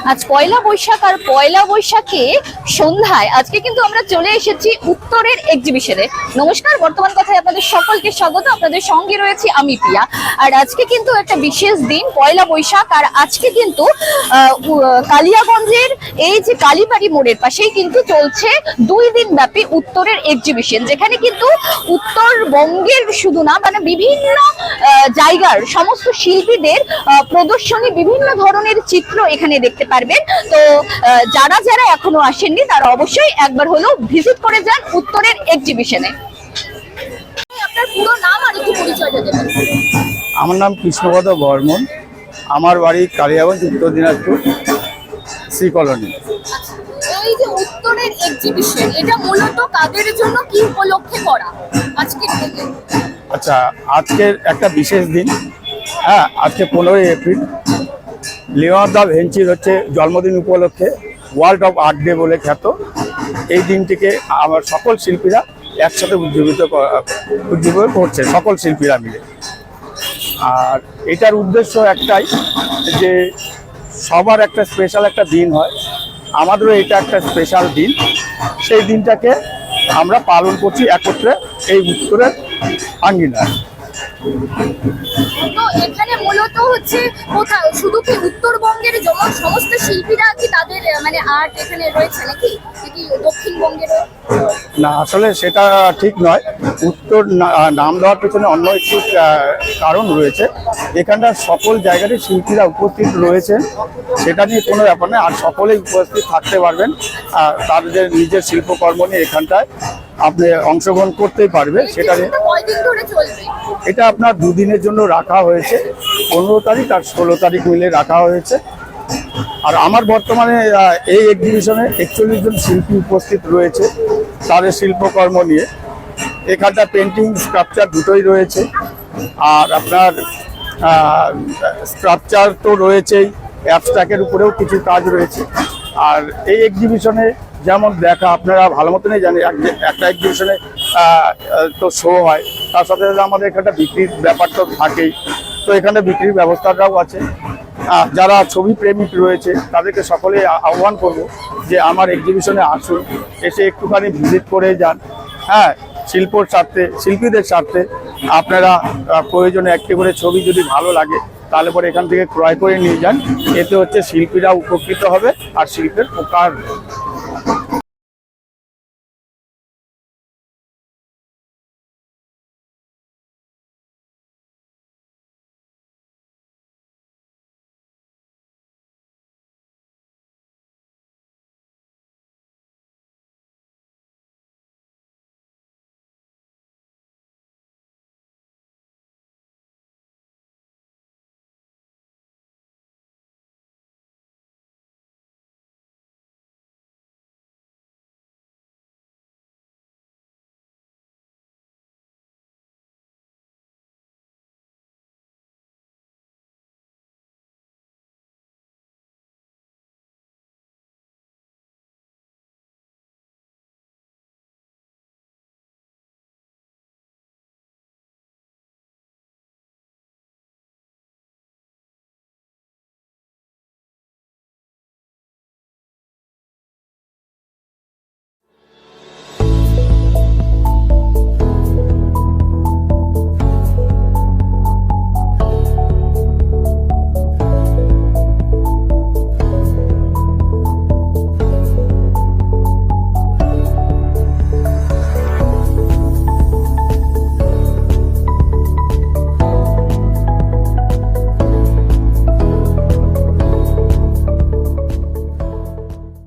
আজ পয়লা বৈশাখ, আর পয়লা বৈশাখে সন্ধ্যায় আজকে কিন্তু আমরা চলে এসেছি উত্তরের এক্সিবিশনে। নমস্কার, বর্তমান কথায় আপনাদের সকলকে স্বাগত। আপনাদের সঙ্গে রয়েছি আমি পিয়া। আর আজকে কিন্তু একটা বিশেষ দিন, পয়লা বৈশাখ। আর আজকে কিন্তু কালিয়াগঞ্জের এই যে কালীবাড়ি মোড়ের পাশেই কিন্তু চলছে 2 দিন ব্যাপী উত্তরের এক্সিবিশন, যেখানে কিন্তু উত্তরবঙ্গের শুধু না, মানে বিভিন্ন জায়গার সমস্ত শিল্পীদের প্রদর্শনী, বিভিন্ন ধরনের চিত্র এখানে দেখতে পারবেন। তো যারা যারা এখনো আসেননি তারা অবশ্যই একবার হলেও ভিজিট করে যান উত্তরের এক্সিবিশনে। আপনার পুরো নাম আর একটু পরিচয়টা দেবেন। আমার নাম কৃষ্ণপদ বর্মন, আমার বাড়ি কালিয়াগঞ্জ, উত্তর দিনাজপুর, সি কলোনি। এই যে উত্তরের এক্সিবিশন, এটা মূলত কাদের জন্য, কি উপলক্ষে করা আজকে থেকে? আচ্ছা, আজকের একটা বিশেষ দিন। হ্যাঁ, আজকে 15ই এপ্রিল, লিওনার্দো দা ভিঞ্চির হচ্ছে জন্মদিন উপলক্ষে ওয়ার্ল্ড অফ আর্ট ডে বলে খ্যাত। এই দিনটিকে আমার সকল শিল্পীরা একসাথে উজ্জীবিত করছে, সকল শিল্পীরা মিলে। আর এটার উদ্দেশ্য একটাই যে সবার একটা স্পেশাল একটা দিন হয়, আমাদেরও এটা একটা স্পেশাল দিন। সেই দিনটাকে আমরা পালন করছি একত্রে এই উত্তরের আঙ্গিনায়। তো এখানে মূলত হচ্ছে কোথাও শুধু কি উত্তরবঙ্গের সমস্ত শিল্পীরা কি তাদের মানে আর্ট এখানে রয়েছে, নাকি দক্ষিণবঙ্গেরও? না, আসলে সেটা ঠিক নয়। উত্তর নাম দেওয়ার পেছনে অন্য একটি কারণ রয়েছে। এখানকার সকল জায়গারই শিল্পীরা উপস্থিত রয়েছেন, সেটা নিয়ে কোনো ব্যাপার নেই। আর সকলেই উপস্থিত থাকতে পারবেন, আর তাদের নিজের শিল্পকর্ম নিয়ে এখানটায় আপনি অংশগ্রহণ করতেই পারবে। সেটা নিয়ে এটা আপনার 2 দিনের জন্য রাখা হয়েছে, 15 তারিখ আর 16 তারিখ মিলে রাখা হয়েছে। আর আমার বর্তমানে এই এক্সিবিশনে 41 জন শিল্পী উপস্থিত রয়েছে তাদের শিল্পকর্ম নিয়ে। এখানটা পেন্টিং, স্কাল্পচার দুটোই রয়েছে। আর আপনার স্কাল্পচার তো রয়েছেই, অ্যাবস্ট্রাক্টের উপরেও কিছু কাজ রয়েছে। আর এই এক্সিবিশনে যেমন দেখা, আপনারা ভালো মতনই জানেন, একটা এক্সিবিশনে তো শো হয়, তার সাথে সাথে আমাদের এখানটা বিক্রির ব্যাপার তো থাকেই। তো এখানে বিক্রির ব্যবস্থাটাও আছে। যারা ছবি প্রেমিক রয়েছে তাদেরকে সকলে আহ্বান করব যে আমার এক্সিবিশনে আসুন, এসে একটুখানি ভিজিট করে যান। হ্যাঁ, শিল্পর স্বার্থে, শিল্পীদের স্বার্থে আপনারা প্রয়োজনে একটি করে ছবি যদি ভালো লাগে তাহলে পরে এখান থেকে ক্রয় করে নিয়ে যান। এতে হচ্ছে শিল্পীরা উপকৃত হবে আর শিল্পের প্রকার।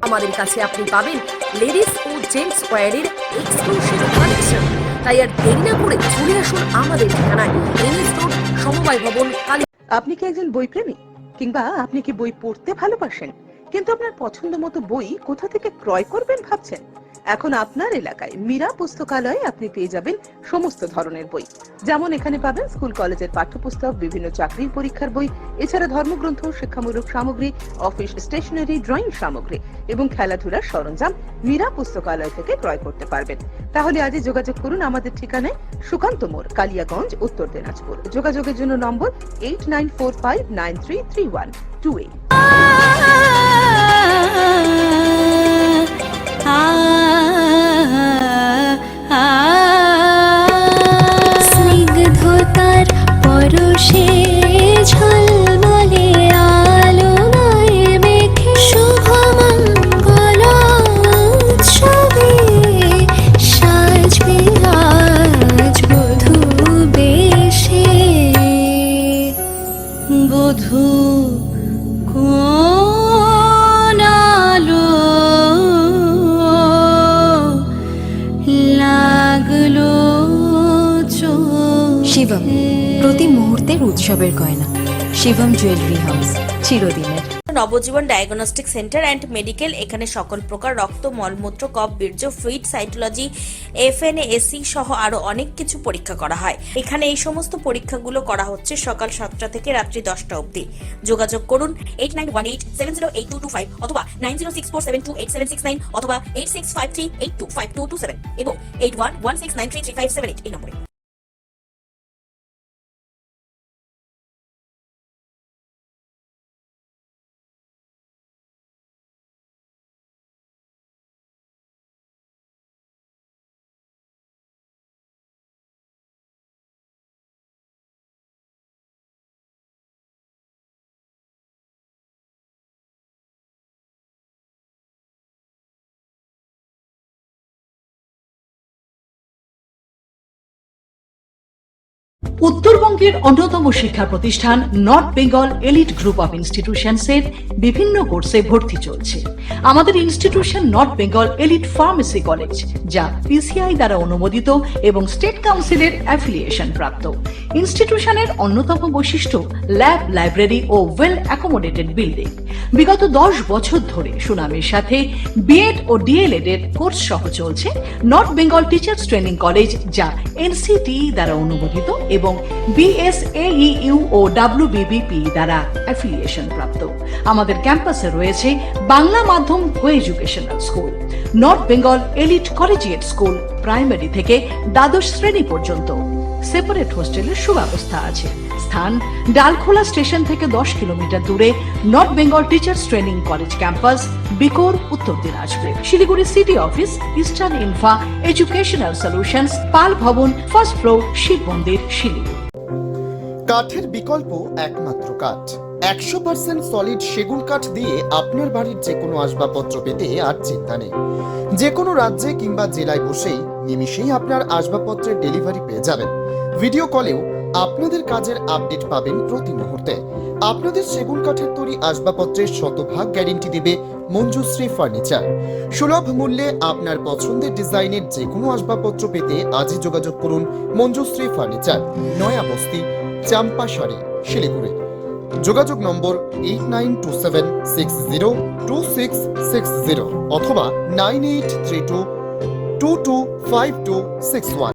আমাদের কাছে আপনি পাবেন লেডিস ও জেন্টস ওয়্যারের এক্সক্লুসিভ কালেকশন। তাই আর দেরি না করে চলে আসুন আমাদের ঠিকানায়, এনএস রোড, সমবায় ভবন, কালী। আপনি কি একজন বই প্রেমী, কিংবা আপনি কি বই পড়তে ভালোবাসেন কিন্তু আপনার পছন্দ মতো বই কোথা থেকে ক্রয় করবেন ভাবছেন? এখন আপনার এলাকায় মীরা পুস্তকালয়ে আপনি পেয়ে যাবেন সমস্ত ধরনের বই। যেমন এখানে পাবেন স্কুল কলেজের পাঠ্যপুস্তক, বিভিন্ন চাকরির পরীক্ষার বই, এছাড়া ধর্মগ্রন্থ, শিক্ষামূলক সামগ্রী, অফিস স্টেশনারি, ড্রয়িং সামগ্রী এবং খেলাধুলার সরঞ্জাম মীরা পুস্তকালয় থেকে ক্রয় করতে পারবেন। তাহলে আজই যোগাযোগ করুন আমাদের ঠিকানায়, সুকান্ত মোড়, কালিয়াগঞ্জ, উত্তর দিনাজপুর। যোগাযোগের জন্য নম্বর 8945933128। শিবম, প্রতি মুহূর্তের উৎসবের গয়না। শিবম জুয়েলারি হাউস, চিরদিনের। নবজীবন ডায়াগনস্টিক সেন্টার অ্যান্ড মেডিকেল, এখানে সকল প্রকার রক্ত, মলমূত্র, কফ, বীর্য, ফ্লুইড, সাইটোলজি, FNAC সহ আরো অনেক কিছু পরীক্ষা করা হয়। এখানে এই সমস্ত পরীক্ষাগুলো করা হচ্ছে সকাল 7টা থেকে রাত্রি 10টা অবধি। যোগাযোগ করুন 8918708225 অথবা 9064728769 অথবা 8653825227 এবং 8116933578 এই নম্বরে। উত্তরবঙ্গের অন্যতম শিক্ষা প্রতিষ্ঠান North Bengal elite group of ইনস্টিটিউশনসের বিভিন্ন কোর্সে ভর্তি চলছে। আমাদের institution North Bengal elite pharmacy college, যা PCI দ্বারা অনুমোদিত এবং স্টেট কাউন্সিলের অ্যাফিলিয়েশন প্রাপ্ত। ইনস্টিটিউশনের অন্যতম বৈশিষ্ট্য ল্যাব, লাইব্রেরি ও ওয়েল অ্যাকোমোডেটেড বিল্ডিং। বিগত 10 বছর ধরে সুনামের সাথে বিএড ও ডিএলএড এর কোর্স সহ চলছে north Bengal teachers training college, যা NCTE দ্বারা অনুমোদিত এবং BSAEU ও WBBP দ্বারা অ্যাফিলিয়েশন প্রাপ্ত। আমাদের ক্যাম্পাসে রয়েছে বাংলা মাধ্যম কো educational school, north Bengal elite collegiate school, primary থেকে দ্বাদশ শ্রেণী পর্যন্ত। সেপারেট হোস্টেলের সুব্যবস্থা আছে। স্থান ডালখোলা স্টেশন থেকে 10 কিলোমিটার দূরে North Bengal teachers training college campus, বিকোর, Uttar Dinajpur. Siliguri city office, eastern infra educational solutions, Pal Bhavan, first floor, Shiva মন্দির, শিলিগুড়ি। কাঠের বিকল্প একমাত্র কাঠ। 100% সলিড সেগুন কাঠ দিয়ে আপনার বাড়ির যে কোনো আসবাবপত্র পেতে আর চিন্তা নেই। যে কোনো রাজ্যে কিংবা জেলায় বসেই নিমিষেই আপনার আসবাবপত্রের ডেলিভারি পেয়ে যাবেন। ভিডিও কলেও আপনাদের কাজের আপডেট পাবেন প্রতি মুহূর্তে। আপনাদের সেগুন কাঠের তৈরি আসবাবপত্রের 100% গ্যারেন্টি দেবে মঞ্জুশ্রী ফার্নিচার। সুলভ মূল্যে আপনার পছন্দের ডিজাইনের যে কোনো আসবাবপত্র পেতে আজই যোগাযোগ করুন মঞ্জুশ্রী ফার্নিচার, নয়া বস্তি, চাম্পাশাড়ি, শিলিগুড়ি। যোগাযোগ নম্বর 8927602660 অথবা 9832225261।